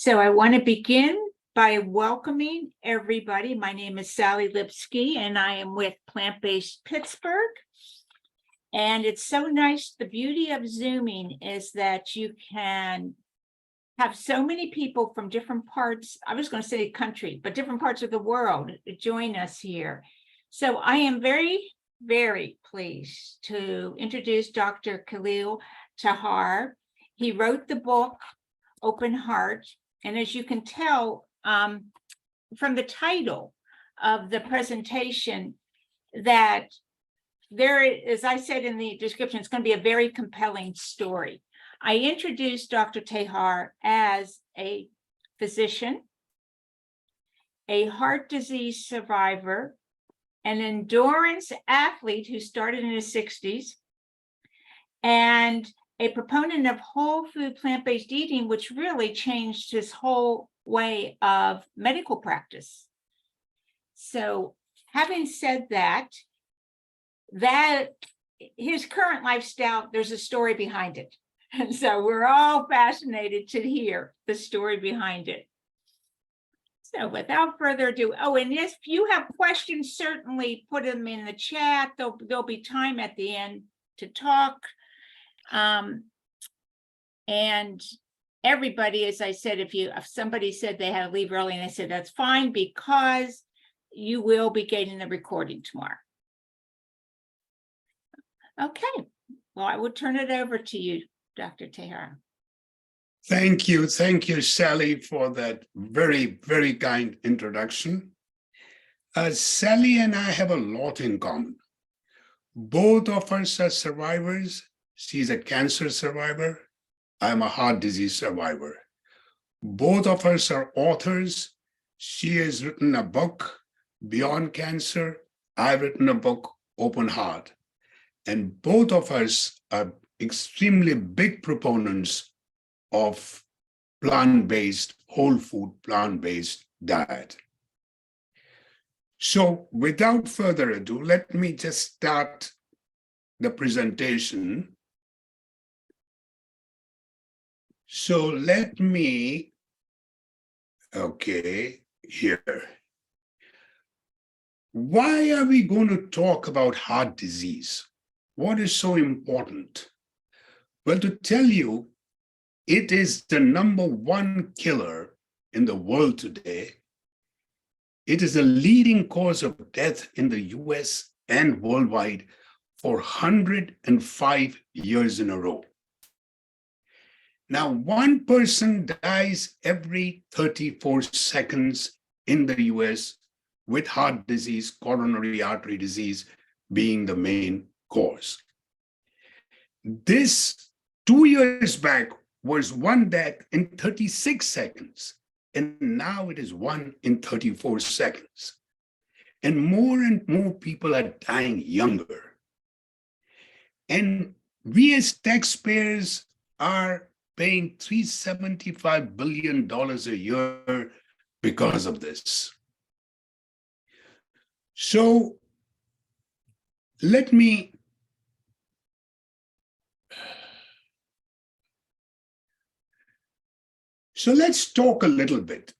So I want to begin by welcoming everybody. My name is Sally Lipsky, and I am with Plant-Based Pittsburgh. And it's so nice. The beauty of Zooming is that you can have so many people from different parts, I was going to say country, but different parts of the world join us here. So I am very, very pleased to introduce Dr. Akil Taher. He wrote the book, Open Heart. And as you can tell from the title of the presentation, that there, as I said in the description, it's going to be a very compelling story. I introduced Dr. Taher as a physician, a heart disease survivor, an endurance athlete who started in his 60s, and a proponent of whole food plant-based eating, which really changed his whole way of medical practice. So having said that his current lifestyle, there's a story behind it. And so we're all fascinated to hear the story behind it. So without further ado, and if you have questions, certainly put them in the chat. There'll be time at the end to talk. And everybody, as I said, if somebody said they had to leave early, and I said, that's fine, because you will be getting the recording tomorrow. Okay, well, I will turn it over to you, Dr. Taher. Thank you, Sally, for that very, very kind introduction. Sally and I have a lot in common. Both of us are survivors. She's a cancer survivor. I'm a heart disease survivor. Both of us are authors. She has written a book, Beyond Cancer. I've written a book, Open Heart. And both of us are extremely big proponents of plant-based, whole food, plant-based diet. So without further ado, let me just start the presentation. So let me, here. Why are we going to talk about heart disease? What is so important? Well, to tell you, it is the #1 killer in the world today. It is a leading cause of death in the US and worldwide for 105 years in a row. Now, one person dies every 34 seconds in the US with heart disease, coronary artery disease being the main cause. This 2 years back was one death in 36 seconds, and now it is 1 in 34 seconds. And more people are dying younger. And we as taxpayers are paying $375 billion a year because of this. So let's talk a little bit.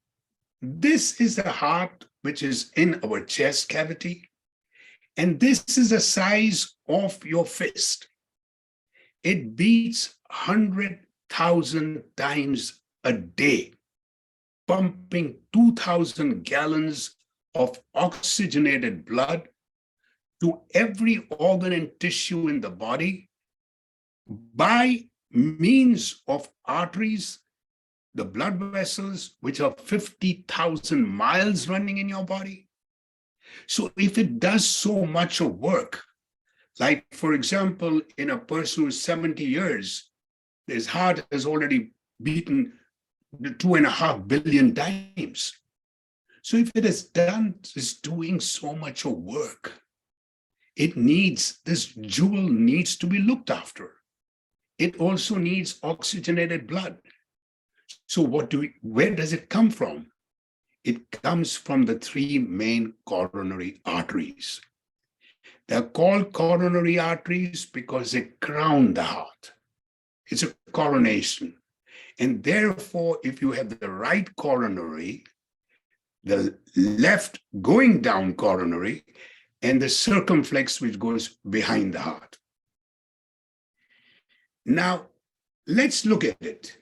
This is the heart which is in our chest cavity, and this is the size of your fist. It beats 100,000 times a day, pumping 2,000 gallons of oxygenated blood to every organ and tissue in the body by means of arteries, the blood vessels, which are 50,000 miles running in your body. So if it does so much of work, like for example, in a person who's 70 years, his heart has already beaten 2.5 billion times. So if it is doing so much of work, this jewel needs to be looked after. It also needs oxygenated blood. So where does it come from? It comes from the 3 main coronary arteries. They're called coronary arteries because they crown the heart. It's a coronation. And therefore, if you have the right coronary, the left going down coronary, and the circumflex which goes behind the heart. Now, let's look at it.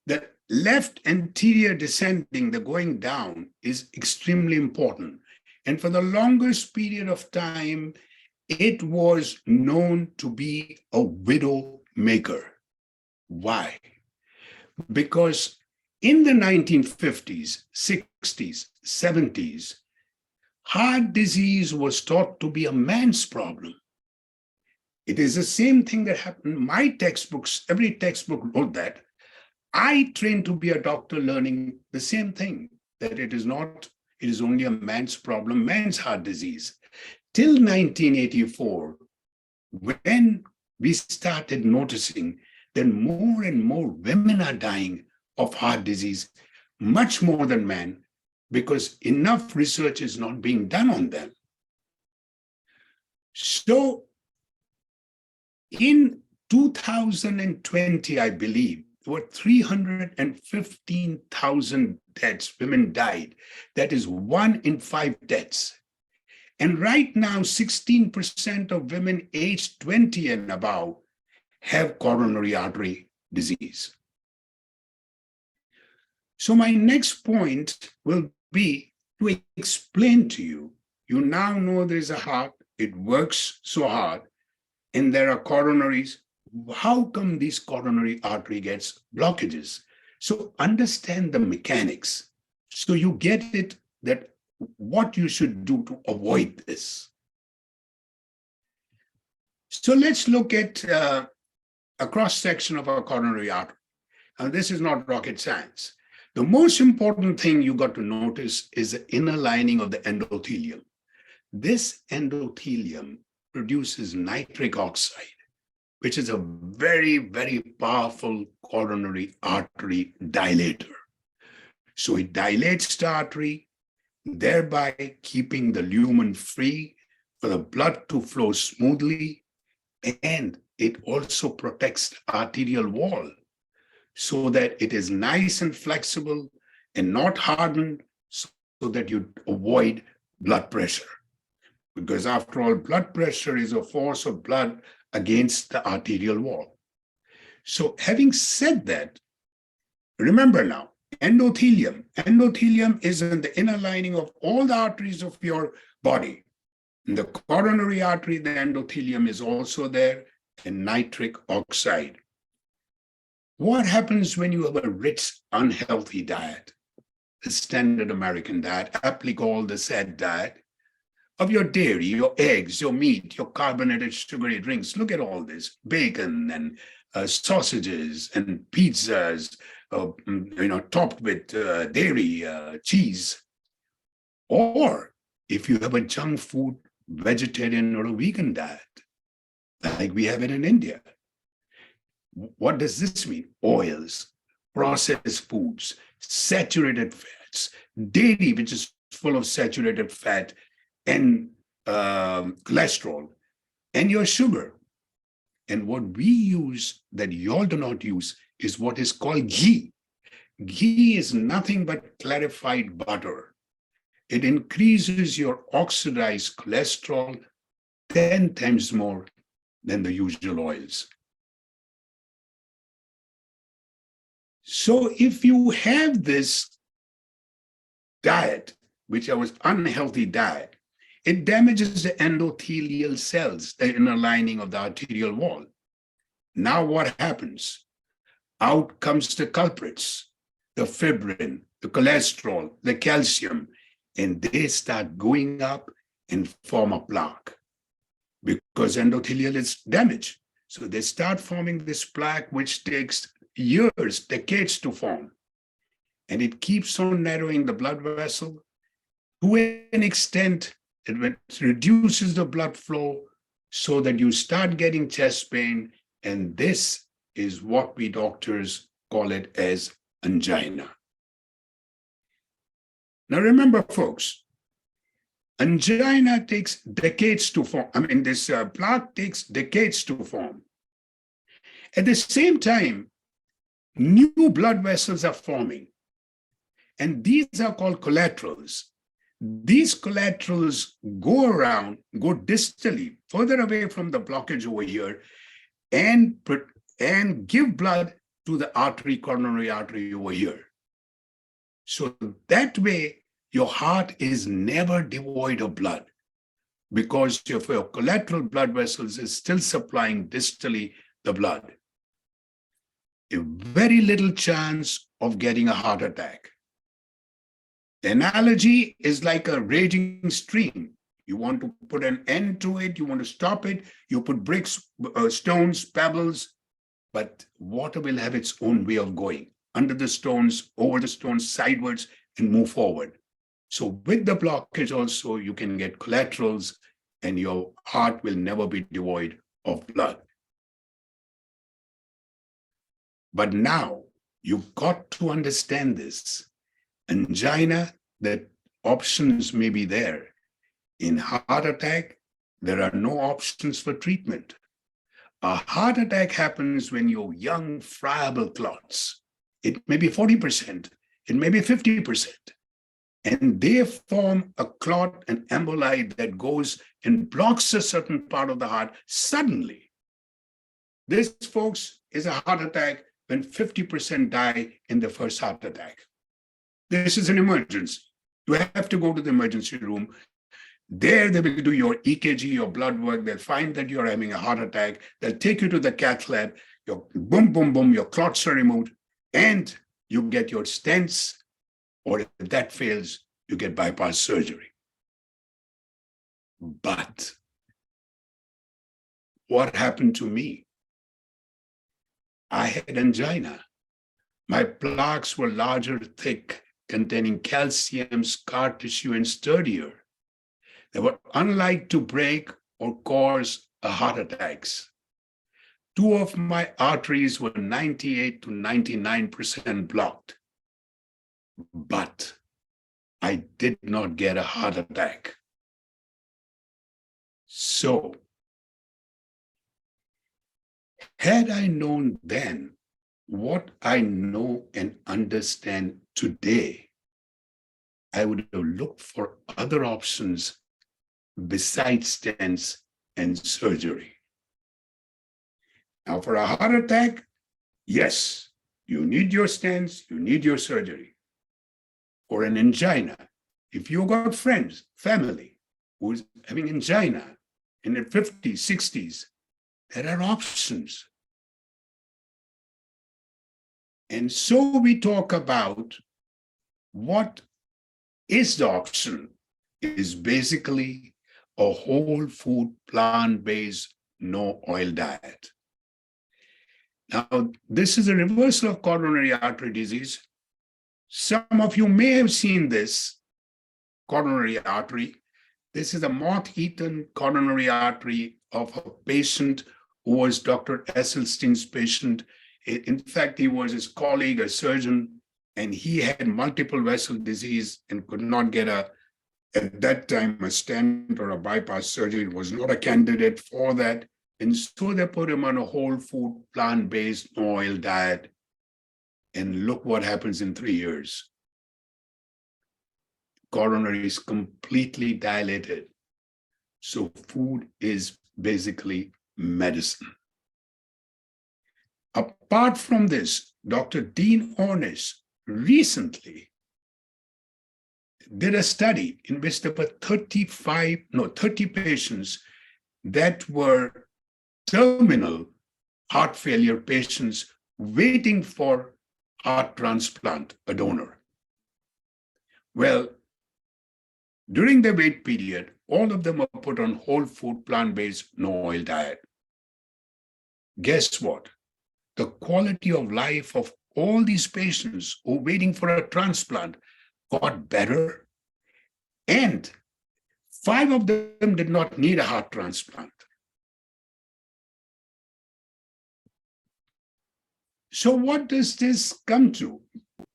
The left anterior descending, the going down, is extremely important. And for the longest period of time, it was known to be a widow maker. Why? Because in the 1950s, 60s, 70s, heart disease was thought to be a man's problem. It is the same thing that happened. My textbooks, every textbook wrote that. I trained to be a doctor learning the same thing, that it is not, it is only a man's problem, man's heart disease. Till 1984, when we started noticing that more and more women are dying of heart disease, much more than men, because enough research is not being done on them. So in 2020, I believe, there were 315,000 deaths, women died. That is 1 in 5 deaths. And right now, 16% of women aged 20 and above have coronary artery disease. So my next point will be to explain to you, you now know there's a heart, it works so hard, and there are coronaries. How come these coronary artery gets blockages? So understand the mechanics. So you get it that what you should do to avoid this. So let's look at a cross-section of a coronary artery. Now, this is not rocket science. The most important thing you got to notice is the inner lining of the endothelium. This endothelium produces nitric oxide, which is a very, very powerful coronary artery dilator. So it dilates the artery, thereby keeping the lumen free for the blood to flow smoothly, and it also protects the arterial wall so that it is nice and flexible and not hardened, so that you avoid blood pressure. Because after all, blood pressure is a force of blood against the arterial wall. So having said that, remember now, endothelium. Endothelium is in the inner lining of all the arteries of your body. In the coronary artery, the endothelium is also there, and nitric oxide. What happens when you have a rich, unhealthy diet? The standard American diet, aptly called the SAD diet, of your dairy, your eggs, your meat, your carbonated sugary drinks. Look at all this, bacon and sausages and pizzas, topped with dairy, cheese. Or if you have a junk food, vegetarian or a vegan diet, like we have it in India. What does this mean? Oils, processed foods, saturated fats, dairy, which is full of saturated fat, and cholesterol, and your sugar. And what we use that y'all do not use is what is called ghee. Ghee is nothing but clarified butter. It increases your oxidized cholesterol 10 times more than the usual oils. So if you have this diet, which was unhealthy diet, it damages the endothelial cells, the inner lining of the arterial wall. Now what happens? Out comes the culprits, the fibrin, the cholesterol, the calcium, and they start going up and form a plaque because endothelial is damaged. So they start forming this plaque, which takes years, decades to form. And it keeps on narrowing the blood vessel to an extent it reduces the blood flow so that you start getting chest pain. And this is what we doctors call it as angina. Now remember, folks, angina takes decades to form. This plaque takes decades to form. At the same time, new blood vessels are forming. And these are called collaterals. These collaterals go around, go distally, further away from the blockage over here, and give blood to the artery, coronary artery over here. So that way, your heart is never devoid of blood because your collateral blood vessels is still supplying distally the blood. A very little chance of getting a heart attack. The analogy is like a raging stream. You want to put an end to it, you want to stop it, you put bricks, stones, pebbles, but water will have its own way of going under the stones, over the stones, sideways, and move forward. So with the blockage also, you can get collaterals and your heart will never be devoid of blood. But now you've got to understand this. Angina, the options may be there. In heart attack, there are no options for treatment. A heart attack happens when you're young, friable clots. It may be 40%, it may be 50%. And they form a clot, an emboli that goes and blocks a certain part of the heart suddenly. This, folks, is a heart attack when 50% die in the first heart attack. This is an emergency. You have to go to the emergency room. There they will do your EKG, your blood work. They'll find that you're having a heart attack. They'll take you to the cath lab. Your boom, boom, boom, your clots are removed, and you get your stents, or if that fails, you get bypass surgery. But what happened to me? I had angina. My plaques were larger, thick, containing calcium, scar tissue, and sturdier. They were unlikely to break or cause heart attacks. Two of my arteries were 98 to 99% blocked. But I did not get a heart attack. So, had I known then what I know and understand today, I would have looked for other options besides stents and surgery. Now, for a heart attack, yes, you need your stents, you need your surgery. For an angina, if you've got friends, family who's having angina in their 50s, 60s, there are options. And so we talk about what is the option is basically a whole food, plant-based, no oil diet. Now, this is a reversal of coronary artery disease. Some of you may have seen this coronary artery. This is a moth-eaten coronary artery of a patient who was Dr. Esselstyn's patient. In fact, he was his colleague, a surgeon, and he had multiple vessel disease and could not get at that time, a stent or a bypass surgery. It was not a candidate for that. And so they put him on a whole food, plant-based, no oil diet. And look what happens in 3 years. Coronary is completely dilated. So food is basically medicine. Apart from this, Dr. Dean Ornish recently did a study in which there were 30 patients that were terminal heart failure patients waiting for heart transplant, a donor. Well, during the wait period, all of them were put on whole food, plant-based, no oil diet. Guess what? The quality of life of all these patients who are waiting for a transplant got better, and 5 of them did not need a heart transplant. So what does this come to?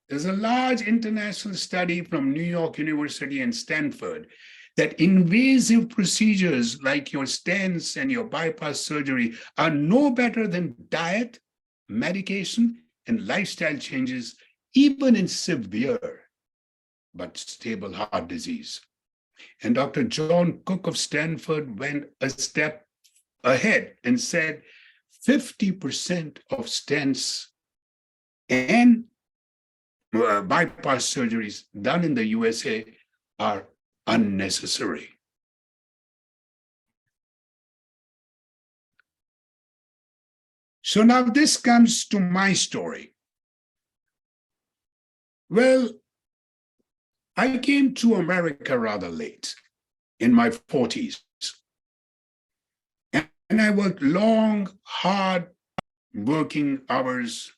There's a large international study from New York University and Stanford that invasive procedures like your stents and your bypass surgery are no better than diet, medication, and lifestyle changes, even in severe but stable heart disease. And Dr. John Cook of Stanford went a step ahead and said 50% of stents and bypass surgeries done in the USA are unnecessary. So now this comes to my story. Well, I came to America rather late, in my 40s. And I worked long, hard working hours,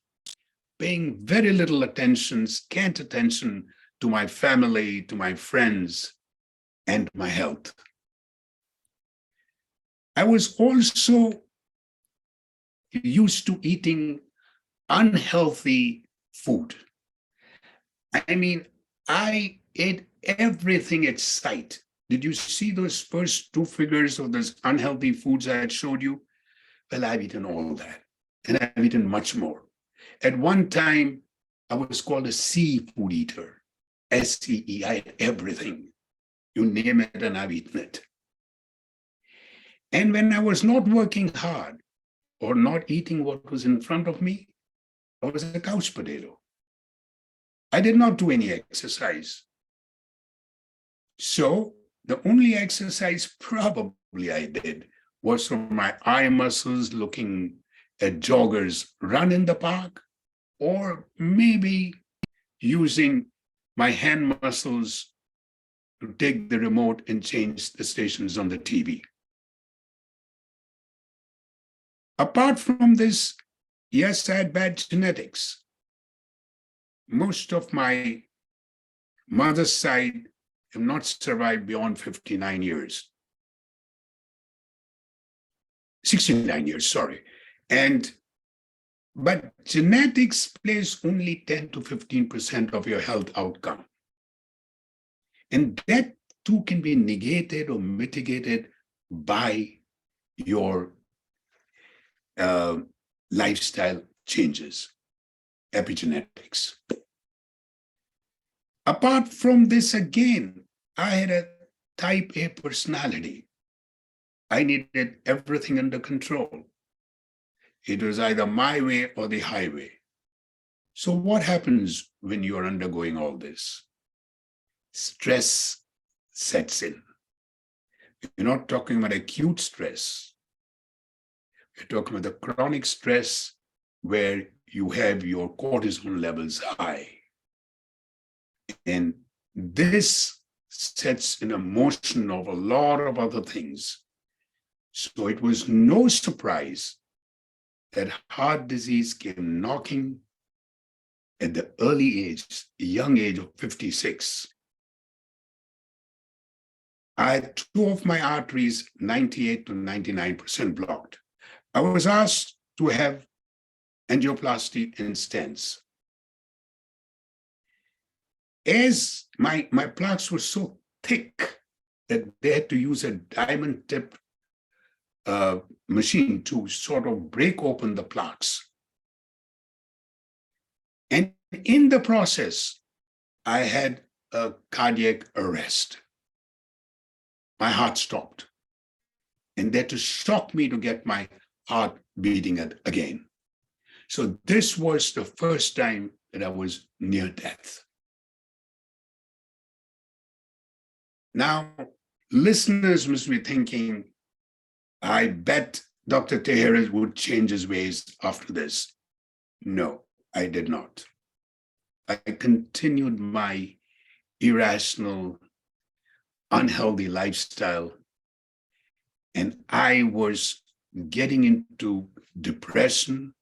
paying very little attention, scant attention to my family, to my friends, and my health. I was also used to eating unhealthy food. I mean, I ate everything at sight. Did you see those first two figures of those unhealthy foods I had showed you? Well, I've eaten all that, and I've eaten much more. At one time, I was called a seafood eater, S-E-E. I ate everything. You name it, and I've eaten it. And when I was not working hard or not eating what was in front of me, I was a couch potato. I did not do any exercise. So the only exercise probably I did was for my eye muscles, looking at joggers run in the park, or maybe using my hand muscles to take the remote and change the stations on the TV. Apart from this, yes, I had bad genetics. Most of my mother's side have not survived beyond 59 years. 69 years, sorry. But genetics plays only 10 to 15% of your health outcome. And that too can be negated or mitigated by your lifestyle changes, epigenetics. Apart from this, again, I had a type A personality. I needed everything under control. It was either my way or the highway. So what happens when you are undergoing all this? Stress sets in. You're not talking about acute stress. We're talking about the chronic stress where you have your cortisol levels high. And this sets in a motion of a lot of other things. So it was no surprise that heart disease came knocking at the early age, young age of 56. I had two of my arteries 98 to 99% blocked. I was asked to have angioplasty and stents. As my plaques were so thick that they had to use a diamond tip machine to sort of break open the plaques. And in the process, I had a cardiac arrest. My heart stopped. And they had to shock me to get my heart beating again. So this was the first time that I was near death. Now, listeners must be thinking, I bet Dr. Taher would change his ways after this. No, I did not. I continued my irrational, unhealthy lifestyle, and I was getting into depression.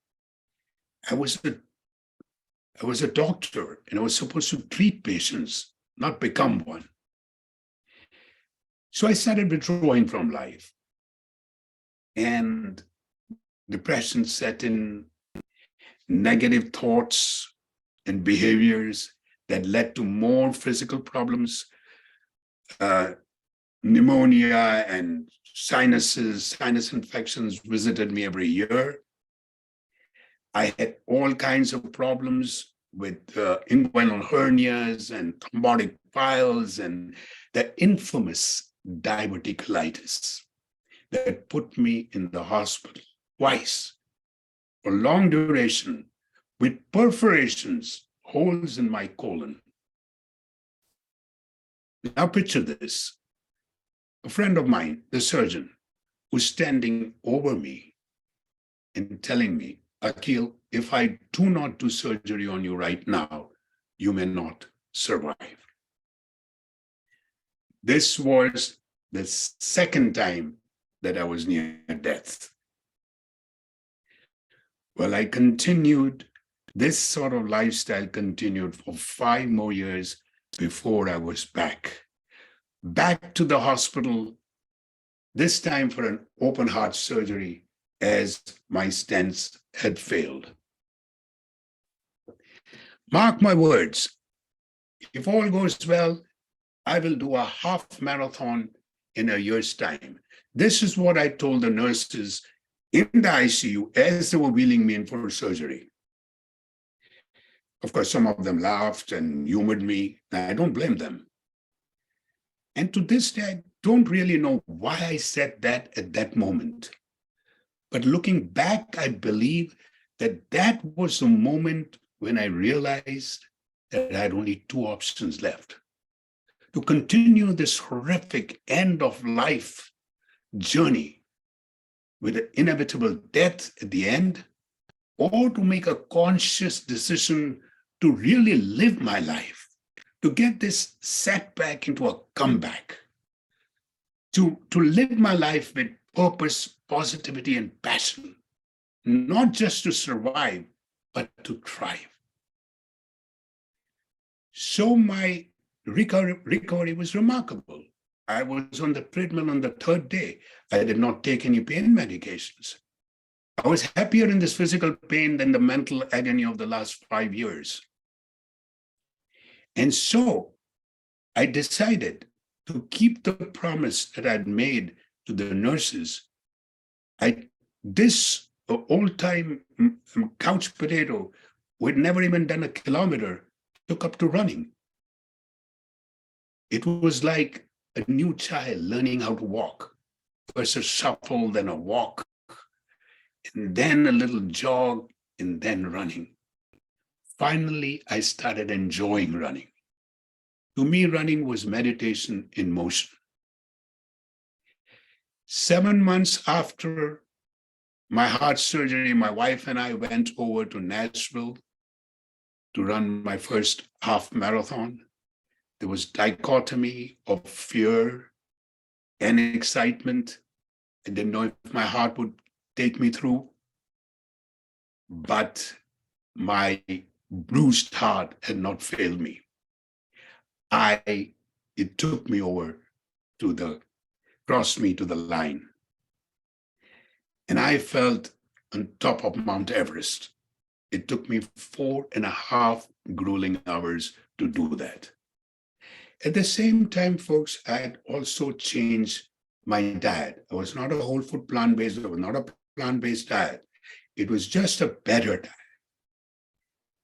I was a doctor, and I was supposed to treat patients, not become one. So I started withdrawing from life. And depression set in, negative thoughts and behaviors that led to more physical problems, pneumonia and sinus infections visited me every year. I had all kinds of problems with inguinal hernias and thrombotic piles and the infamous diverticulitis that put me in the hospital twice for long duration with perforations, holes in my colon. Now picture this. A friend of mine, the surgeon, was standing over me and telling me, Akil, if I do not do surgery on you right now, you may not survive. This was the second time that I was near death. Well, I continued, this sort of lifestyle continued for 5 more years before I was back to the hospital, this time for an open heart surgery as my stents had failed. Mark my words, if all goes well, I will do a half marathon in a year's time. This is what I told the nurses in the ICU as they were wheeling me in for surgery. Of course, some of them laughed and humored me, and I don't blame them. And to this day, I don't really know why I said that at that moment. But looking back, I believe that that was the moment when I realized that I had only 2 options left: to continue this horrific end of life journey with an inevitable death at the end, or to make a conscious decision to really live my life, to get this setback into a comeback, to live my life with purpose, positivity, and passion, not just to survive, but to thrive. So my recovery was remarkable. I was on the treadmill on the 3rd day. I did not take any pain medications. I was happier in this physical pain than the mental agony of the last 5 years. And so I decided to keep the promise that I'd made to the nurses. This old-time couch potato who had never even done a kilometer took up to running. It was like a new child learning how to walk. First a shuffle, then a walk, and then a little jog, and then running. Finally, I started enjoying running. To me, running was meditation in motion. 7 months after my heart surgery, my wife and I went over to Nashville to run my first half marathon. There was dichotomy of fear and excitement. I didn't know if my heart would take me through, but my bruised heart had not failed me. It took me over crossed me to the line. And I felt on top of Mount Everest. It took me 4.5 grueling hours to do that. At the same time, folks, I had also changed my diet. I was not a whole food plant-based, it was not a plant-based diet. It was just a better diet.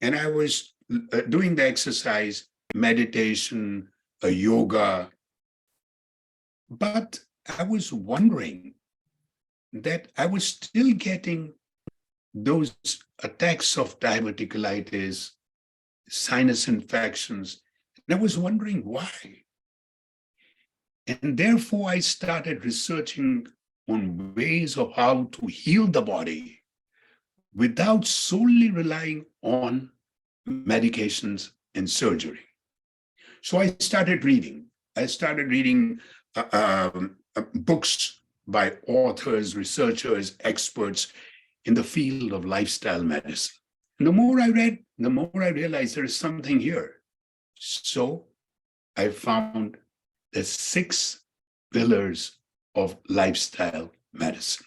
And I was doing the exercise, meditation, yoga. But I was wondering that I was still getting those attacks of diverticulitis, sinus infections, and I was wondering why. And therefore, I started researching on ways of how to heal the body without solely relying on medications and surgery. So I started reading. Books by authors, researchers, experts in the field of lifestyle medicine. And the more I read, the more I realized there is something here. So I found the 6 pillars of lifestyle medicine.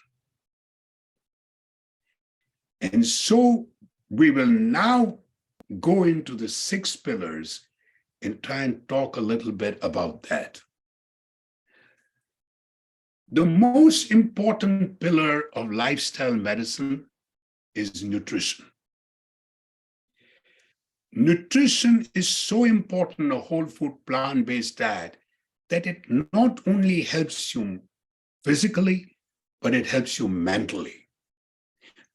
And so we will now go into the 6 pillars and try and talk a little bit about that. The most important pillar of lifestyle medicine is nutrition. Nutrition is so important, a whole food, plant-based diet, that it not only helps you physically, but it helps you mentally.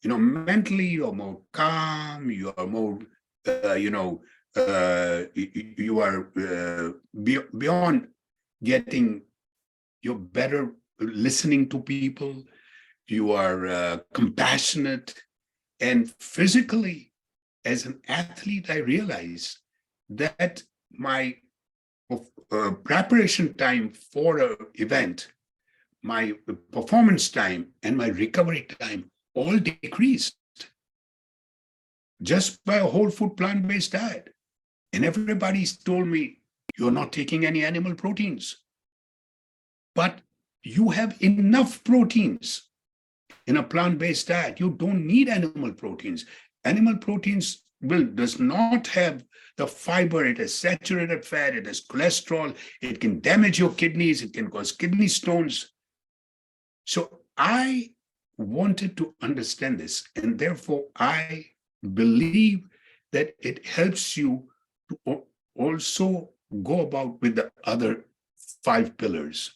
Mentally, you're more calm, you are more, you are beyond getting, you're better listening to people, you are compassionate, and physically, as an athlete, I realized that my preparation time for an event, my performance time, and my recovery time all decreased just by a whole food plant-based diet. And everybody's told me, you're not taking any animal proteins. But you have enough proteins in a plant-based diet. You don't need animal proteins. Animal proteins does not have the fiber. It has saturated fat, it has cholesterol, it can damage your kidneys, it can cause kidney stones. So I wanted to understand this, and therefore I believe that it helps you to also go about with the other 5 pillars.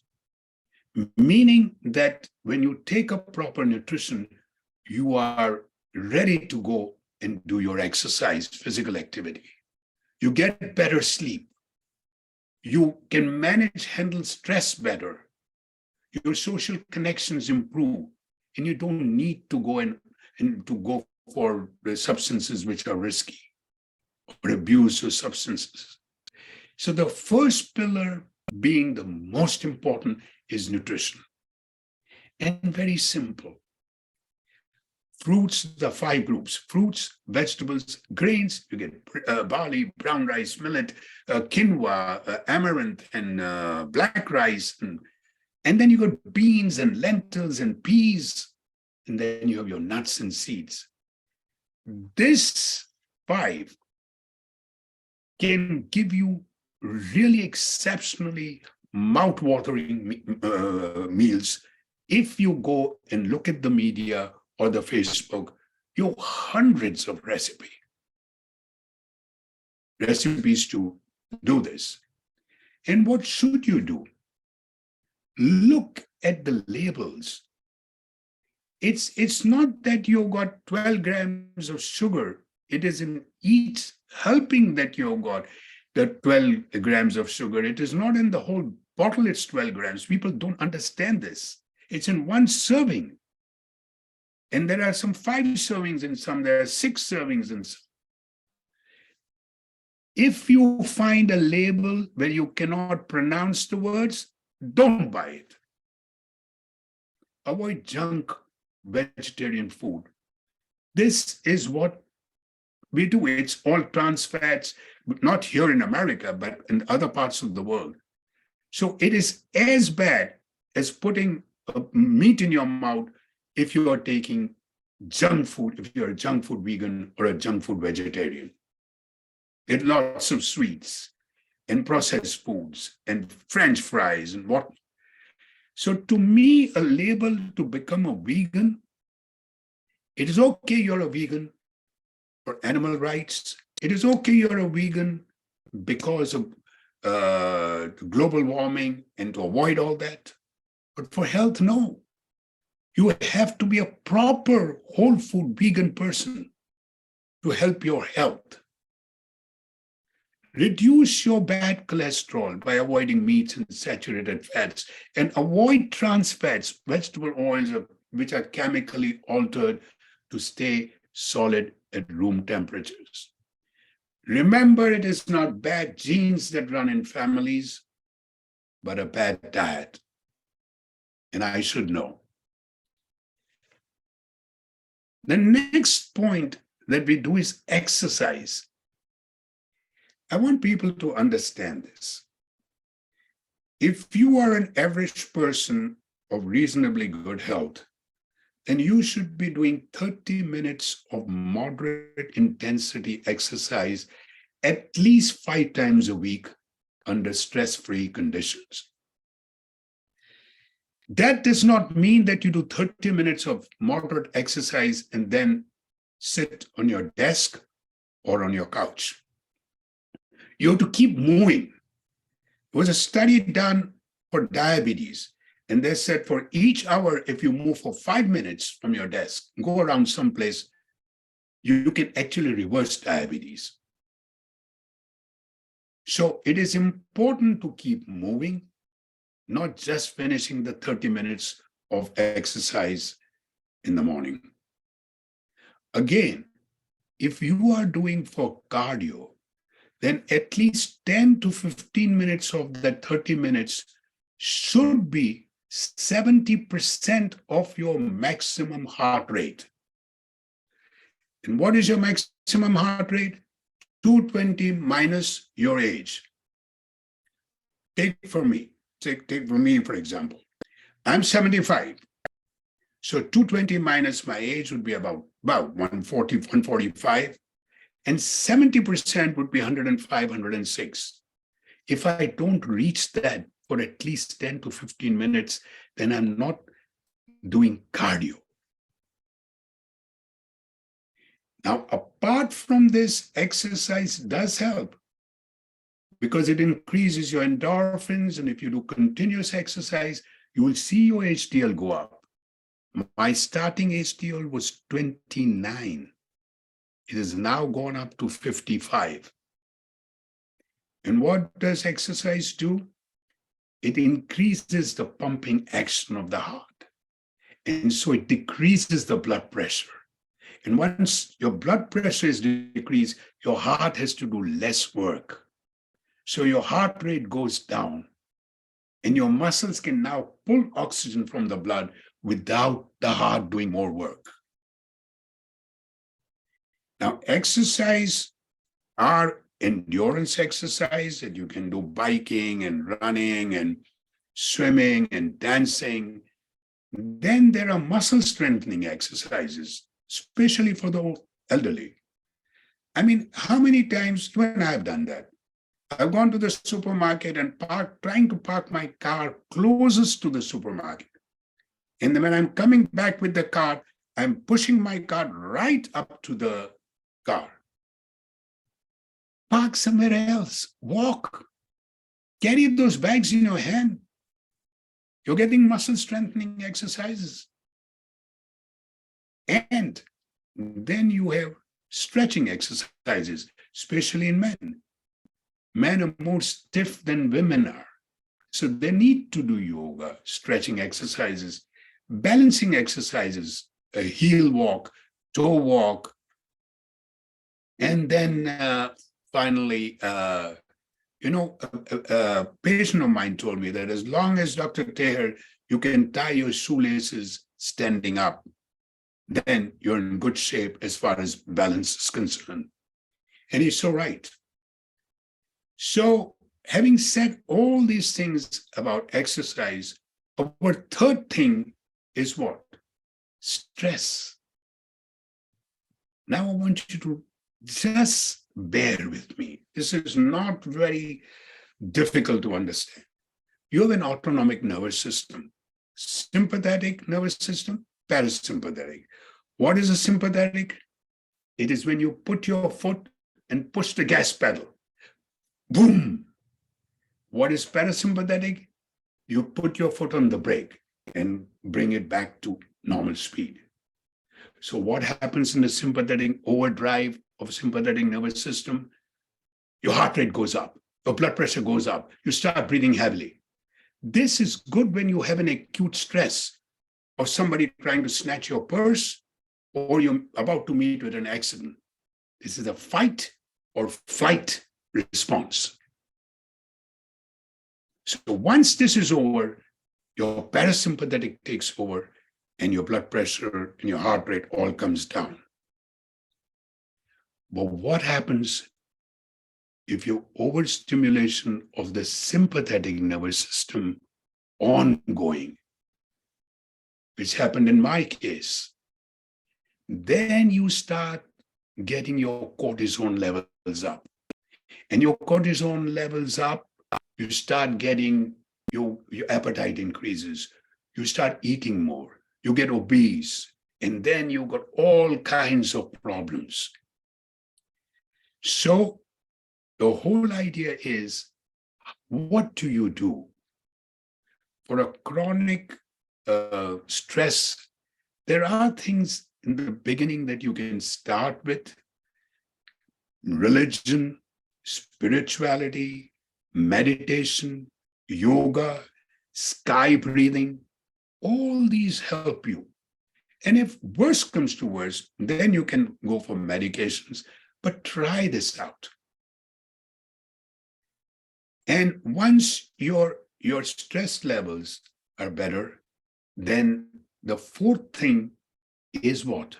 Meaning that when you take a proper nutrition, you are ready to go and do your exercise, physical activity. You get better sleep. You can handle stress better. Your social connections improve, and you don't need to go and to go for the substances which are risky or abuse of substances. So the first pillar, being the most important, is nutrition. And very simple. Fruits, the 5 groups: fruits, vegetables, grains. You get barley, brown rice, millet, quinoa, amaranth, and black rice. And then you got beans and lentils and peas. And then you have your nuts and seeds. This 5 can give you really exceptionally mouth-watering meals. If you go and look at the media or the Facebook, you have hundreds of recipes to do this. And what should you do? Look at the labels. It's not that you got 12 grams of sugar. It is in each helping that you got the 12 grams of sugar. It is not in the whole bottle, it's 12 grams. People don't understand this. It's in one serving. And there are some 5 servings in some, there are 6 servings in some. If you find a label where you cannot pronounce the words, don't buy it. Avoid junk vegetarian food. This is what we do. It's all trans fats, not here in America, but in other parts of the world. So it is as bad as putting meat in your mouth if you are taking junk food, if you're a junk food vegan or a junk food vegetarian. It lots of sweets and processed foods and French fries and what. So to me, a label to become a vegan, it is okay you're a vegan for animal rights. It is okay you're a vegan because of global warming and to avoid all that. But for health, no. You have to be a proper whole food vegan person to help your health. Reduce your bad cholesterol by avoiding meats and saturated fats, and avoid trans fats, vegetable oils, which are chemically altered to stay solid at room temperatures. Remember, it is not bad genes that run in families, but a bad diet. And I should know. The next point that we do is exercise. I want people to understand this. If you are an average person of reasonably good health, then you should be doing 30 minutes of moderate intensity exercise at least 5 times a week under stress-free conditions. That does not mean that you do 30 minutes of moderate exercise and then sit on your desk or on your couch. You have to keep moving. There was a study done for diabetes, and they said for each hour, if you move for 5 minutes from your desk, go around someplace, you can actually reverse diabetes. So it is important to keep moving, not just finishing the 30 minutes of exercise in the morning. Again, if you are doing for cardio, then at least 10 to 15 minutes of that 30 minutes should be 70% of your maximum heart rate. And what is your maximum heart rate? 220 minus your age. Take for me, for example. I'm 75. So 220 minus my age would be about 140, 145. And 70% would be 105, 106. If I don't reach that for at least 10 to 15 minutes, then I'm not doing cardio. Now, apart from this, exercise does help because it increases your endorphins. And if you do continuous exercise, you will see your HDL go up. My starting HDL was 29. It has now gone up to 55. And what does exercise do? It increases the pumping action of the heart. And so it decreases the blood pressure. And once your blood pressure is decreased, your heart has to do less work. So your heart rate goes down. And your muscles can now pull oxygen from the blood without the heart doing more work. Now, exercise are endurance exercise that you can do biking and running and swimming and dancing. Then there are muscle strengthening exercises, especially for the elderly. I mean, how many times, when I've done that, I've gone to the supermarket and trying to park my car closest to the supermarket. And then when I'm coming back with the car, I'm pushing my car right up to the car. Park somewhere else, walk, carry those bags in your hand. You're getting muscle strengthening exercises. And then you have stretching exercises, especially in men. Men are more stiff than women are. So they need to do yoga, stretching exercises, balancing exercises, a heel walk, toe walk. And then finally, a patient of mine told me that as long as Dr. Taher, you can tie your shoelaces standing up, then you're in good shape as far as balance is concerned. And he's so right. So having said all these things about exercise, our third thing is what? Stress. Now I want you to just bear with me. This is not very difficult to understand. You have an autonomic nervous system, sympathetic nervous system, parasympathetic. What is a sympathetic? It is when you put your foot and push the gas pedal. Boom. What is parasympathetic? You put your foot on the brake and bring it back to normal speed. So what happens in the sympathetic overdrive of sympathetic nervous system? Your heart rate goes up, your blood pressure goes up, you start breathing heavily. This is good when you have an acute stress of somebody trying to snatch your purse or you're about to meet with an accident. This is a fight or flight response. So once this is over, your parasympathetic takes over and your blood pressure and your heart rate all comes down. But what happens if your overstimulation of the sympathetic nervous system ongoing, which happened in my case? Then you start getting your cortisol levels up. And your cortisol levels up, you start getting your appetite increases. You start eating more. You get obese. And then you got all kinds of problems. So The whole idea is, what do you do for a chronic stress? There are things in the beginning that you can start with: religion, spirituality, meditation, yoga, sky breathing. All these help you. And if worse comes to worse, then you can go for medications, but try this out. And once your stress levels are better, then the fourth thing is what?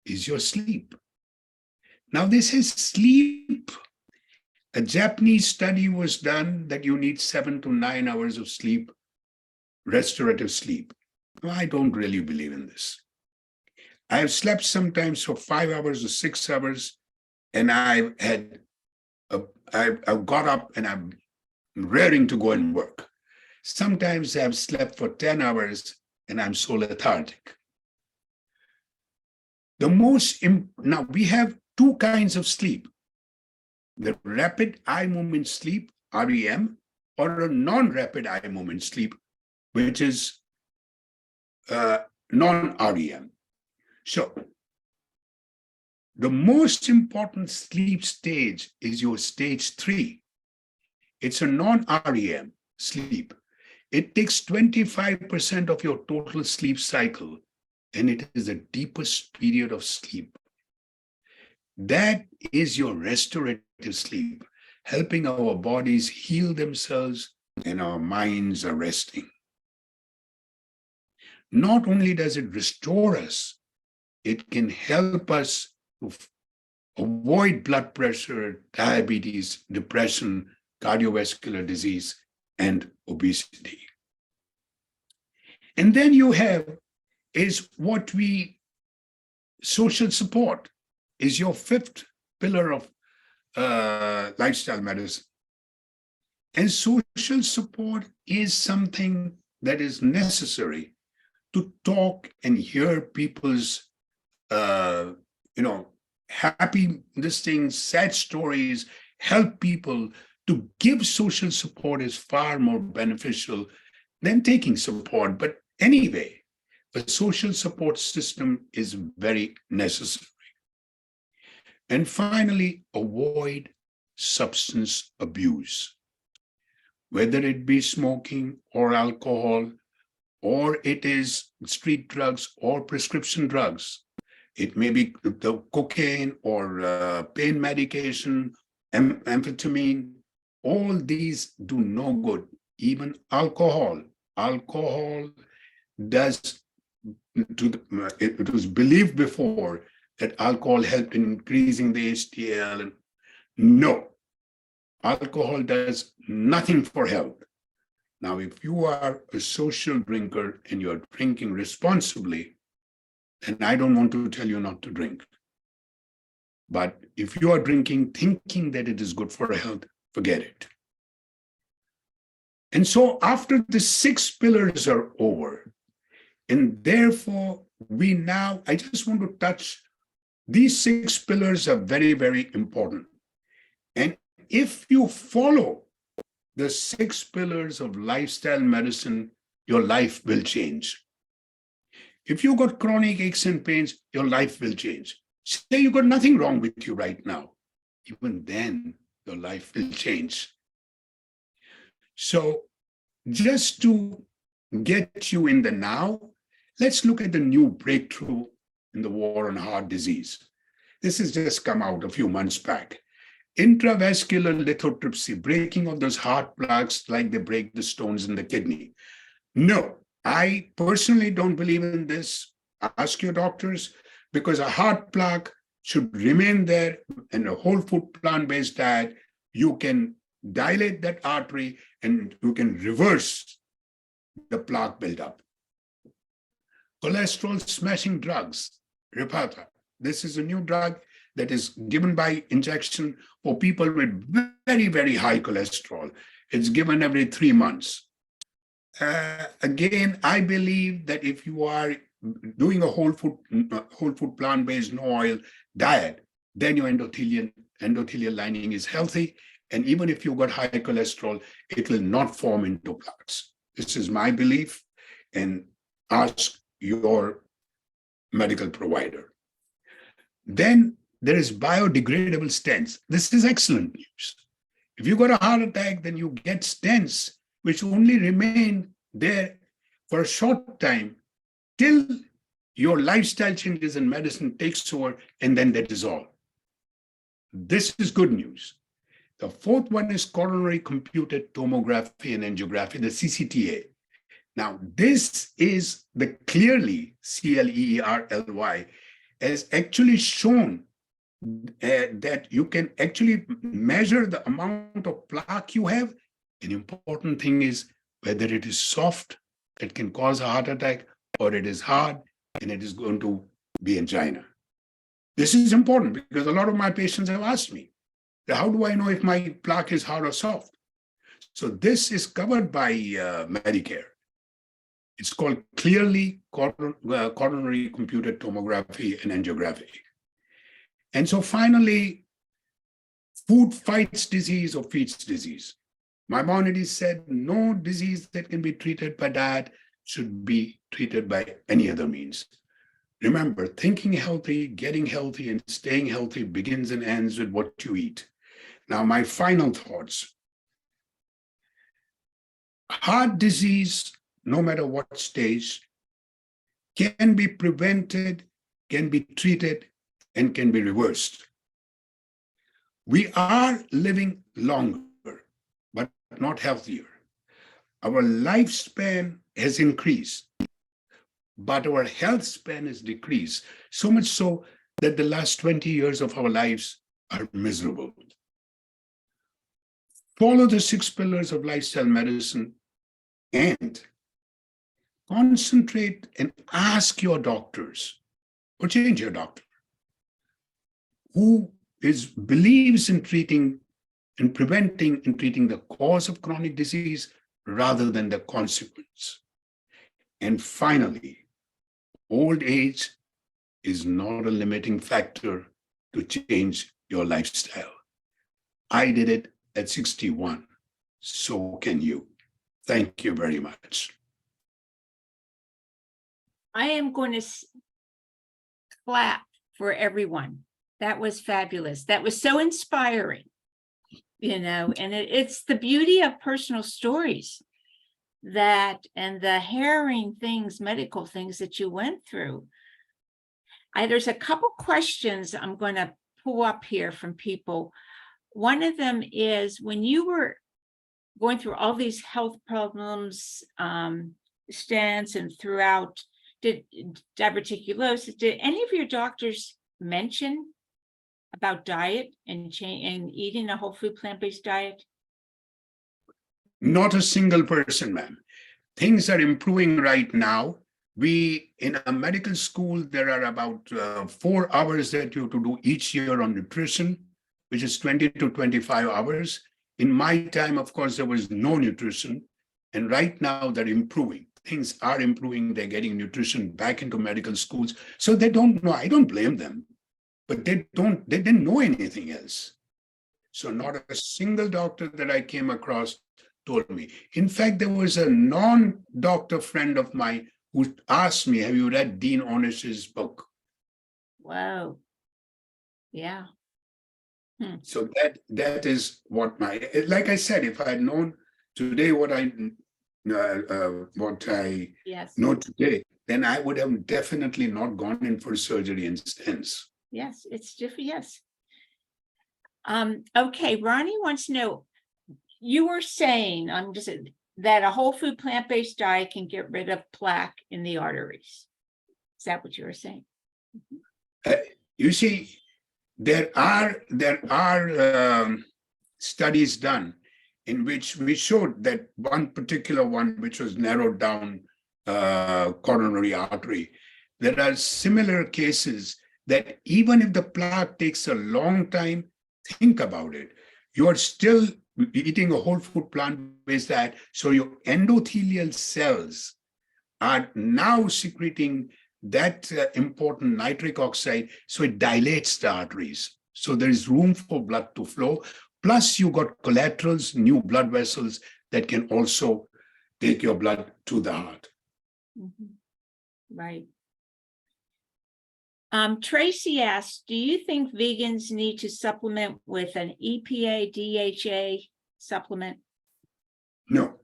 Is your sleep. Now, this is sleep. A Japanese study was done that you need 7 to 9 hours of sleep, restorative sleep. I don't really believe in this. I've slept sometimes for 5 hours or 6 hours, and I've got up and I'm raring to go and work. Sometimes I've slept for 10 hours and I'm so lethargic. Now we have two kinds of sleep: the rapid eye movement sleep, REM, or a non-rapid eye movement sleep, which is non-REM. So the most important sleep stage is your stage 3. It's a non-REM sleep. It takes 25% of your total sleep cycle, and it is the deepest period of sleep. That is your restorative sleep, helping our bodies heal themselves and our minds are resting. Not only does it restore us, it can help us to avoid blood pressure, diabetes, depression, cardiovascular disease, and obesity. And then you have social support is your fifth pillar of lifestyle medicine. And social support is something that is necessary to talk and hear people's, happy things, sad stories, help people. To give social support is far more beneficial than taking support. But anyway, a social support system is very necessary. And finally, avoid substance abuse, whether it be smoking or alcohol, or it is street drugs or prescription drugs. It may be the cocaine or pain medication, amphetamine. All these do no good. Even alcohol. Alcohol does, it was believed before that alcohol helped in increasing the HDL. No, alcohol does nothing for health. Now, if you are a social drinker and you're drinking responsibly, then I don't want to tell you not to drink. But if you are drinking thinking that it is good for health, forget it. And so after the 6 pillars are over, and therefore I just want to touch, these 6 pillars are very, very important. And if you follow the 6 pillars of lifestyle medicine, your life will change. If you got chronic aches and pains, your life will change. Say you got nothing wrong with you right now, even then your life will change. So just to get you in the now, let's look at the new breakthrough in the war on heart disease. This has just come out a few months back. Intravascular lithotripsy, breaking of those heart plaques like they break the stones in the kidney. No, I personally don't believe in this. Ask your doctors, because a heart plaque should remain there. In a whole food plant-based diet, you can dilate that artery and you can reverse the plaque buildup. Cholesterol smashing drugs, Repatha. This is a new drug that is given by injection for people with very, very high cholesterol. It's given every 3 months. Again, I believe that if you are doing a whole food plant-based, no oil diet, then your endothelium endothelial lining is healthy. And even if you've got high cholesterol, it will not form into plaques. This is my belief, and ask your medical provider. Then there is biodegradable stents. This is excellent news. If you got a heart attack, then you get stents, which only remain there for a short time till your lifestyle changes and medicine takes over, and then they dissolve. This is good news. The fourth one is coronary computed tomography and angiography, the CCTA. Now, this is the clearly, CLEERLY, has actually shown that you can actually measure the amount of plaque you have. An important thing is whether it is soft, that can cause a heart attack, or it is hard, and it is going to be angina. This is important because a lot of my patients have asked me, how do I know if my plaque is hard or soft? So this is covered by Medicare. It's called clearly coronary computed tomography and angiography. And so finally, food fights disease or feeds disease. Maimonides said no disease that can be treated by diet should be treated by any other means. Remember, thinking healthy, getting healthy, and staying healthy begins and ends with what you eat. Now, my final thoughts. Heart disease, no matter what stage, can be prevented, can be treated, and can be reversed. We are living longer, but not healthier. Our lifespan has increased, but our health span has decreased, so much so that the last 20 years of our lives are miserable. Follow the 6 pillars of lifestyle medicine and concentrate and ask your doctors, or change your doctor, who believes in treating and preventing and treating the cause of chronic disease rather than the consequence. And finally, old age is not a limiting factor to change your lifestyle. I did it at 61. So can you. Thank you very much. I am going to clap for everyone. That was fabulous. That was so inspiring, and it's the beauty of personal stories and the harrowing things, medical things that you went through. There's a couple questions I'm going to pull up here from people. One of them is, when you were going through all these health problems, stents, and throughout, diverticulosis, did any of your doctors mention about diet and eating a whole food plant-based diet? Not a single person, ma'am. Things are improving right now. In a medical school, there are about 4 hours that you have to do each year on nutrition, which is 20 to 25 hours. In my time, of course, there was no nutrition. And right now they're improving. Things are improving. They're getting nutrition back into medical schools. So they don't know. I don't blame them, but they didn't know anything else. So not a single doctor that I came across told me. In fact, there was a non-doctor friend of mine who asked me, have you read Dean Ornish's book? Wow. Yeah. So that is what like I said, if I had known today what I Yes. know today, then I would have definitely not gone in for surgery and stents. Yes, it's different. Yes. Okay, Ronnie wants to know, you were saying, that a whole food plant-based diet can get rid of plaque in the arteries. Is that what you were saying? You see, there are studies done in which we showed that one particular one, which was narrowed down coronary artery, there are similar cases that even if the plaque takes a long time, think about it, you are still eating a whole food plant-based diet, so your endothelial cells are now secreting that important nitric oxide, so it dilates the arteries. So there is room for blood to flow. Plus, you got collaterals, new blood vessels that can also take your blood to the heart. Right. Tracy asked, do you think vegans need to supplement with an EPA, DHA supplement? No,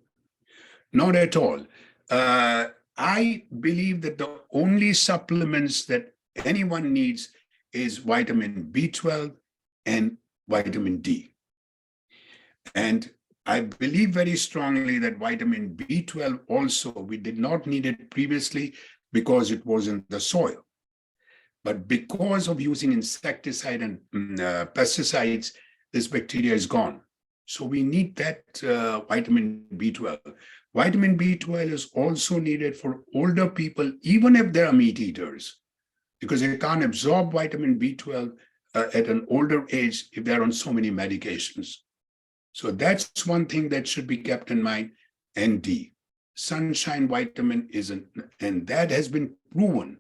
not at all. I believe that the only supplements that anyone needs is vitamin B12 and vitamin D. And I believe very strongly that vitamin B12 also, we did not need it previously because it was in the soil. But because of using insecticide and pesticides, this bacteria is gone. So we need that vitamin B12. Vitamin B12 is also needed for older people, even if they are meat eaters, because they can't absorb vitamin B12 at an older age if they're on so many medications. So that's one thing that should be kept in mind. And D, sunshine vitamin isn't, and that has been proven.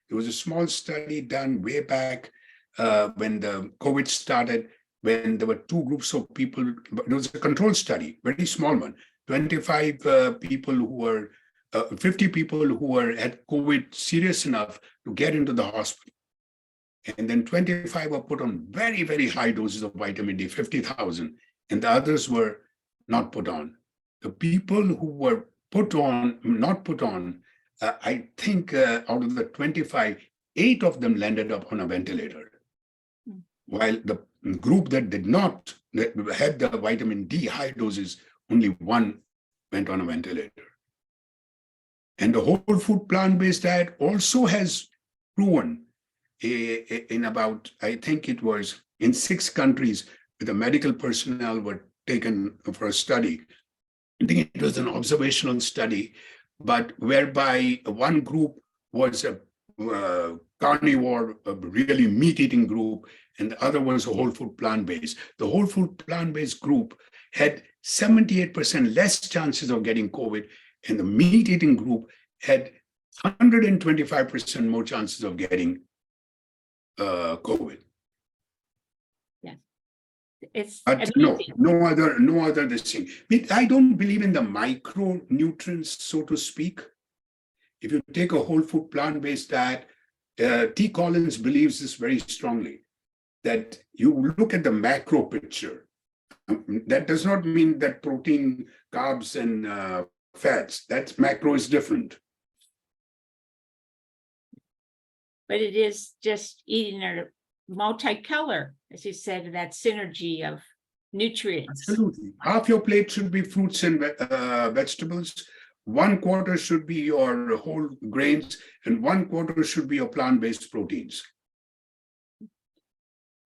There was a small study done way back when the COVID started, when there were two groups of people. It was a control study, very small one, 25 people who were, 50 people who were at COVID serious enough to get into the hospital. And then 25 were put on very, very high doses of vitamin D, 50,000, and the others were not put on. The people who were not put on, I think out of the 25, 8 of them landed up on a ventilator. While the group that did not, that had the vitamin D high doses, only 1 went on a ventilator. And the whole food plant-based diet also has proven in about, I think it was in 6 countries, where the medical personnel were taken for a study. I think it was an observational study, but whereby one group was a carnivore, a really meat-eating group, and the other was a whole food plant-based. The whole food plant-based group had 78% less chances of getting COVID, and the meat-eating group had 125% more chances of getting COVID. Yes, it's But amazing. no other this thing. I don't believe in the micronutrients, so to speak. If you take a whole food plant-based diet, T. Collins believes this very strongly, that you look at the macro picture. That does not mean that protein, carbs, and fats, that macro is different. But it is just eating a multicolor, as you said, that synergy of nutrients. Absolutely. Half your plate should be fruits and vegetables. 1/4 should be your whole grains, and 1/4 should be your plant-based proteins.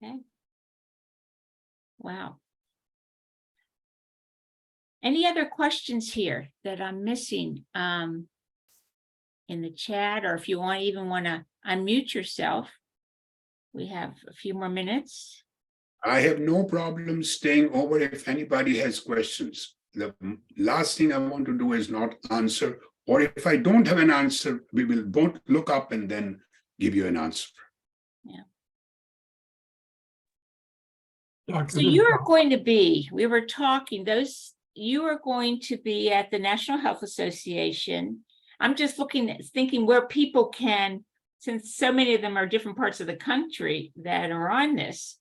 Okay. Wow. Any other questions here that I'm missing in the chat, or if you want to unmute yourself? We have a few more minutes. I have no problem staying over if anybody has questions. The last thing I want to do is not answer, or if I don't have an answer, we will both look up and then give you an answer. Yeah. Dr. So you are going to be, we were talking, you are going to be at the National Health Association. I'm just thinking where people can, since so many of them are different parts of the country that are on this.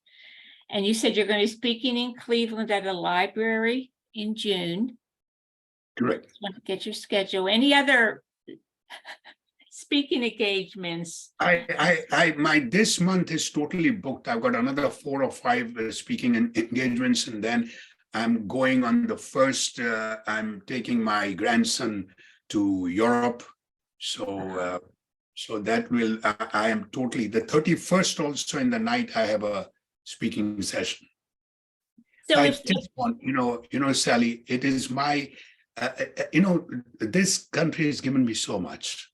And you said you're going to be speaking in Cleveland at a library in June. Correct. Want to get your schedule. Any other speaking engagements? This month is totally booked. I've got another 4 or 5 speaking engagements, and then I'm going on the first. I'm taking my grandson to Europe, so that will. I am totally the 31st. Also in the night, I have a speaking session. So I just want, Sally, it is my, this country has given me so much,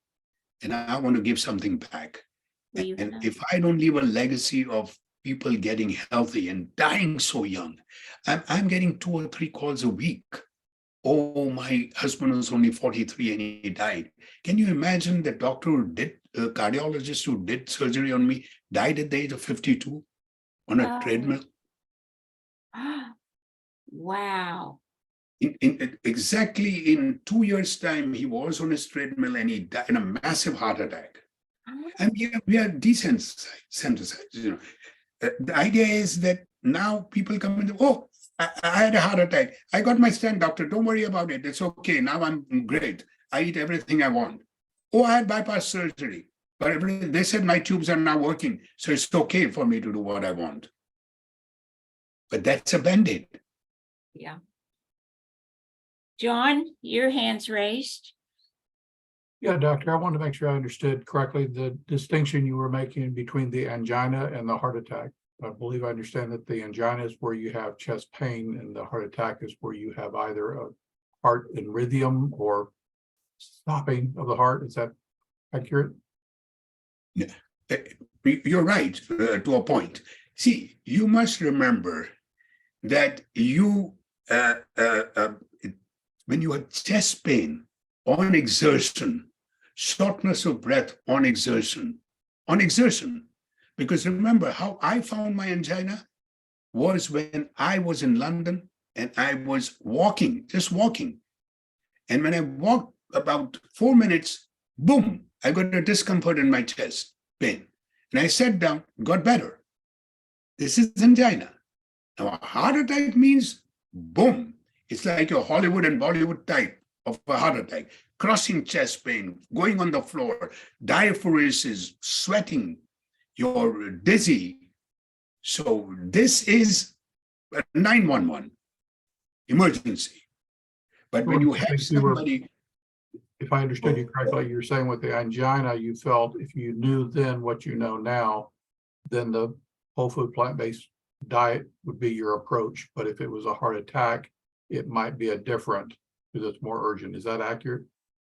and I want to give something back. And if I don't leave a legacy of people getting healthy and dying so young, I'm getting 2 or 3 calls a week. Oh, my husband was only 43 and he died. Can you imagine the doctor who did, cardiologist who did surgery on me, died at the age of 52? on a Oh. treadmill. Wow. Exactly in 2 years' time, he was on his treadmill and he died in a massive heart attack. And we are desensitized. The idea is that now people come in, oh, I had a heart attack. I got my stent, doctor. Don't worry about it. It's okay. Now I'm great. I eat everything I want. Oh, I had bypass surgery. But they said my tubes are now working. So it's okay for me to do what I want. But that's a Band-Aid. Yeah. John, your hand's raised. Yeah, doctor, I wanted to make sure I understood correctly the distinction you were making between the angina and the heart attack. I believe I understand that the angina is where you have chest pain and the heart attack is where you have either a heart arrhythmium or stopping of the heart. Is that accurate? Yeah, you're right to a point. See, you must remember that when you have chest pain on exertion, shortness of breath on exertion, because remember how I found my angina was when I was in London and I was walking, just walking. And when I walked about 4 minutes, boom, I got a discomfort in my chest pain. And I sat down, got better. This is angina. Now, a heart attack means boom. It's like a Hollywood and Bollywood type of a heart attack. Crushing chest pain, going on the floor, diaphoresis, sweating, you're dizzy. So this is a 911 emergency. But when you have somebody... If I understood you correctly, you're saying with the angina, you felt if you knew then what you know now, then the whole food plant-based diet would be your approach. But if it was a heart attack, it might be a different because it's more urgent. Is that accurate?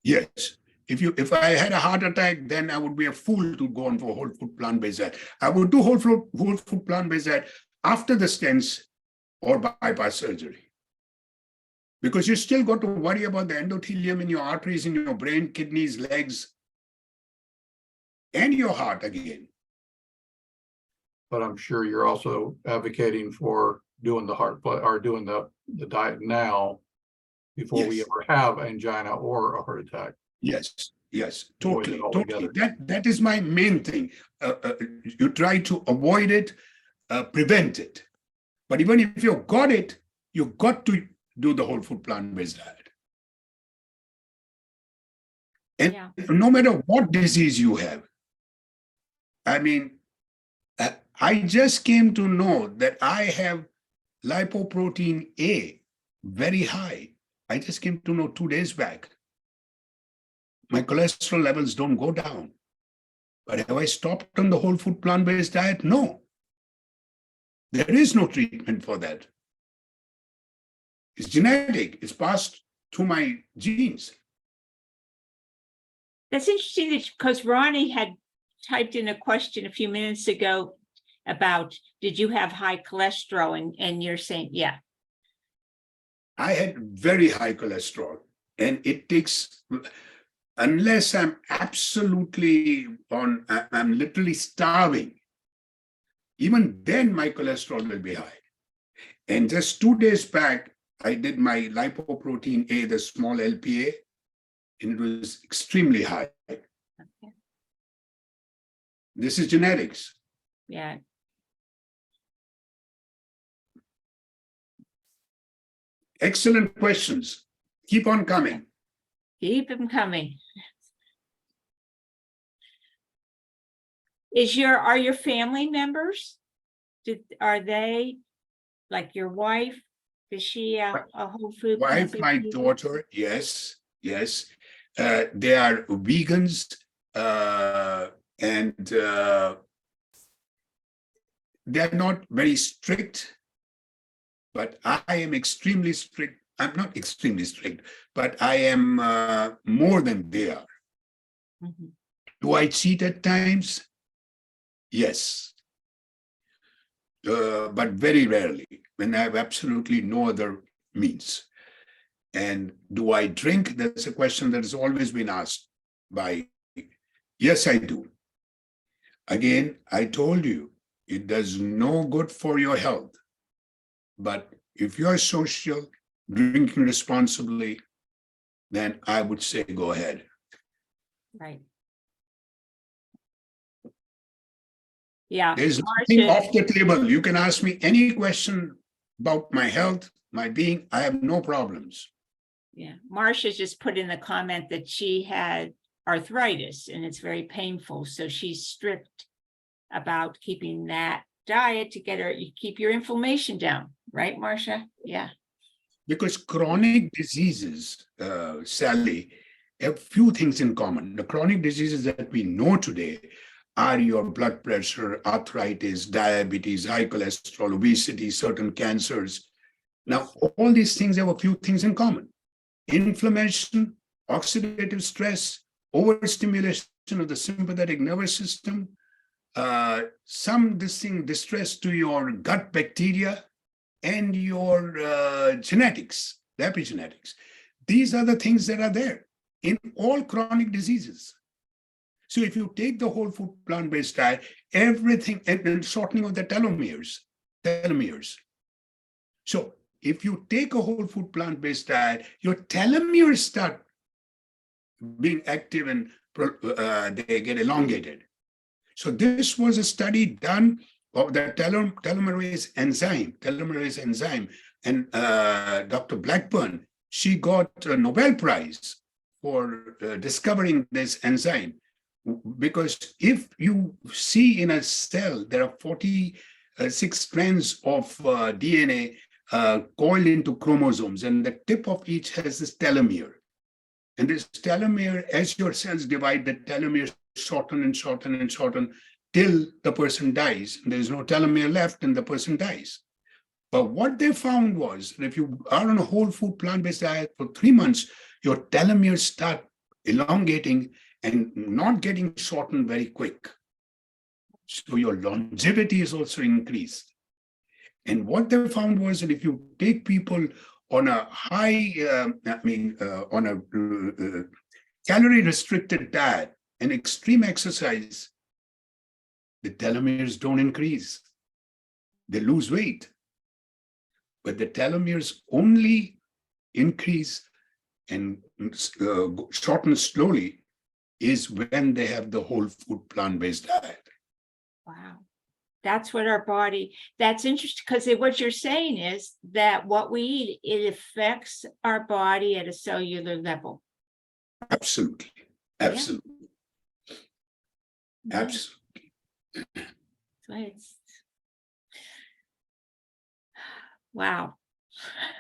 Yes. If I had a heart attack, then I would be a fool to go on for whole food plant-based diet. I would do whole food plant-based diet after the stents or bypass surgery. Because you still got to worry about the endothelium in your arteries, in your brain, kidneys, legs, and your heart again. But I'm sure you're also advocating for doing the or doing the diet now before we ever have angina or a heart attack. Yes, totally. Altogether. That is my main thing. You try to avoid it, prevent it. But even if you've got it, you've got to do the whole food plant-based diet. And no matter what disease you have, I mean, I just came to know that I have lipoprotein A very high. I just came to know 2 days back. My cholesterol levels don't go down. But have I stopped on the whole food plant-based diet? No. There is no treatment for that. It's genetic. It's passed through my genes. That's interesting because Ronnie had typed in a question a few minutes ago about, did you have high cholesterol? And you're saying, yeah. I had very high cholesterol, and it takes, unless I'm absolutely I'm literally starving, even then my cholesterol will be high. And just 2 days back, I did my lipoprotein A, the small LPA, and it was extremely high. Okay. This is genetics. Yeah. Excellent questions. Keep on coming. Keep them coming. Are your family members? Are they like your wife? Is she a whole food? Wife, my daughter, yes. They are vegans, and they're not very strict, but I am extremely strict. I'm not extremely strict, but I am more than they are. Mm-hmm. Do I cheat at times? Yes. But very rarely, when I have absolutely no other means. And do I drink? That's a question that has always been asked by, yes, I do. Again, I told you, It does no good for your health. But if you're social, drinking responsibly, then I would say go ahead. Right. Yeah. There's nothing Marcia, off the table. You can ask me any question about my health, my being. I have no problems. yeah, Marcia just put in the comment that she had arthritis and it's very painful. So she's strict about keeping that diet to get her, you keep your inflammation down, right, Marcia? Yeah. Because chronic diseases, Sally, have few things in common. The chronic diseases that we know today are your blood pressure, arthritis, diabetes, high cholesterol, obesity, certain cancers. Now, all these things have a few things in common. Inflammation, oxidative stress, overstimulation of the sympathetic nervous system, some distress to your gut bacteria and your genetics, the epigenetics. These are the things that are there in all chronic diseases. So if you take the whole food plant-based diet, everything, and shortening of the telomeres. So if you take a whole food plant-based diet, your telomeres start being active and they get elongated. So this was a study done of the telomerase enzyme, and Dr. Blackburn, she got a Nobel Prize for discovering this enzyme. Because if you see in a cell, there are 46 strands of DNA coiled into chromosomes, and the tip of each has this telomere. And this telomere, as your cells divide, the telomere shorten and shorten and shorten till the person dies. And there's no telomere left and the person dies. But what they found was that if you are on a whole food plant-based diet for 3 months, your telomeres start elongating and not getting shortened very quick. So your longevity is also increased. And what they found was that if you take people on a high, on a calorie restricted diet and extreme exercise, the telomeres don't increase. They lose weight. But the telomeres only increase and shorten slowly is when they have the whole food plant-based diet. Wow. That's what our body, that's interesting, because what you're saying is that what we eat, it affects our body at a cellular level. Absolutely. Absolutely. Yeah. Absolutely. So wow.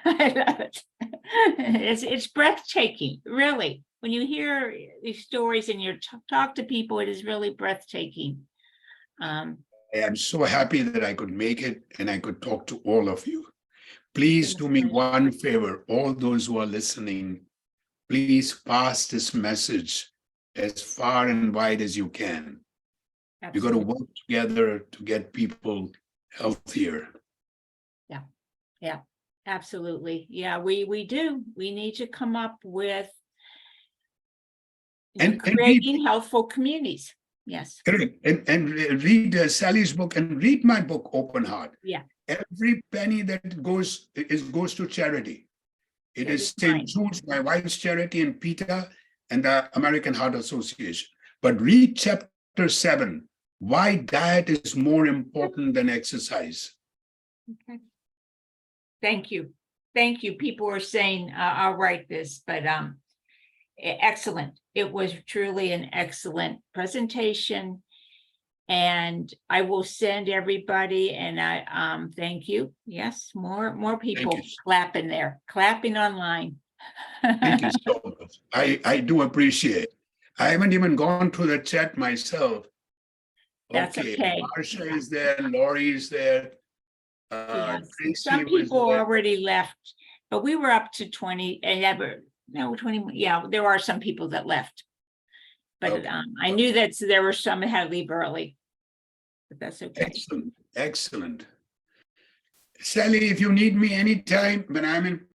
I love it. It's breathtaking, really. When you hear these stories and you talk to people, it is really breathtaking. I am so happy that I could make it and I could talk to all of you. Please do me one favor, all those who are listening, please pass this message as far and wide as you can. You got to work together to get people healthier. Yeah, absolutely. Yeah, we do. We need to come up with creating healthful communities. Yes. Correct. And read Sally's book and read my book, Open Heart. Yeah. Every penny that goes to charity. It is St. Jude's, my wife's charity in PETA, and the American Heart Association. But read chapter 7, why diet is more important than exercise. Okay. Thank you. Thank you. People are saying, I'll write this, but excellent. It was truly an excellent presentation. And I will send everybody, and I thank you. Yes, more people clapping there, clapping online. Thank you so much. I do appreciate it. I haven't even gone through the chat myself. That's okay. Marsha is there, Lori is there. Yes. Some people already left, but we were up to 20 and 20. Yeah, there are some people that left. But I knew that there were some that had to leave early. But that's okay. Excellent, excellent. Sally, if you need me anytime when I'm in